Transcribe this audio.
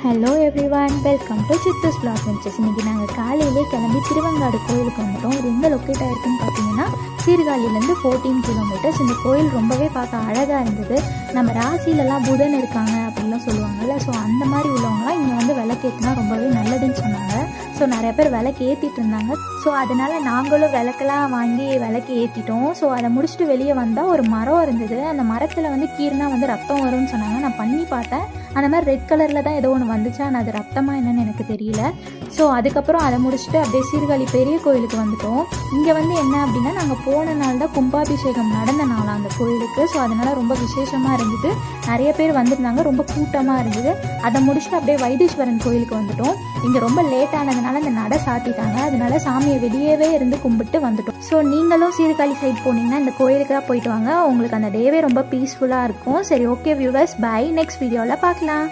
Hello everyone, welcome to சித்தூஸ் vlog adventures. இன்றைக்கி நாங்கள் காலையிலே கிளம்பி திருவங்காடு கோயிலுக்கு வந்துட்டோம். இது எங்கே லொக்கேட் ஆகிருக்குன்னு பார்த்தீங்கன்னா சீர்காழியிலேருந்து 14 கிலோமீட்டர்ஸ். இந்த கோயில் ரொம்பவே பார்க்க அழகாக இருந்தது. நம்ம ராசியிலலாம் புதன் இருக்காங்க அப்படின்லாம் சொல்லுவாங்கள்ல, ஸோ அந்த மாதிரி உள்ளவங்களாம் இங்கே வந்து விளக்கேற்றினா ரொம்பவே நல்லதுன்னு சொன்னாங்க. ஸோ நிறைய பேர் விளக்கு ஏற்றிட்டு இருந்தாங்க. ஸோ அதனால் நாங்களும் விளக்கெல்லாம் வாங்கி விளக்கு ஏற்றிட்டோம். ஸோ அதை முடிச்சுட்டு வெளியே வந்தால் ஒரு மரம் இருந்தது. அந்த மரத்தில் வந்து கீறினா வந்து ரத்தம் வரும்னு சொன்னாங்க. நான் பண்ணி பார்த்தேன். அந்த மாதிரி ரெட் கலரில் தான் ஏதோ ஒன்று வந்துச்சு. ஆனால் அது ரத்தமாக என்னன்னு எனக்கு தெரியல. ஸோ அதுக்கப்புறம் அதை முடிச்சுட்டு அப்படியே சீர்காழி பெரிய கோயிலுக்கு வந்துட்டோம். இங்கே வந்து என்ன அப்படின்னா, நாங்கள் போன நாள் தான் கும்பாபிஷேகம் நடந்த நாளாக அந்த கோயிலுக்கு. ஸோ அதனால் ரொம்ப விசேஷமாக இருந்தது. நிறைய பேர் வந்திருந்தாங்க, ரொம்ப கூட்டமாக இருந்தது. அதை முடிச்சுட்டு அப்படியே வைத்தீஸ்வரன் கோயிலுக்கு வந்துட்டோம். இங்கே ரொம்ப லேட் ஆனதுனால அந்த நடை சாத்திட்டாங்க. அதனால சாமியை வெளியவே இருந்து கும்பிட்டு வந்துட்டோம். ஸோ நீங்களும் சீர்காழி சைட் போனீங்கன்னா இந்த கோயிலுக்கு தான் போயிட்டு வாங்க. உங்களுக்கு அந்த டேவே ரொம்ப பீஸ்ஃபுல்லாக இருக்கும். சரி, ஓகே வியூவர்ஸ், பை. நெக்ஸ்ட் வீடியோவில் பார்க்கலாம்.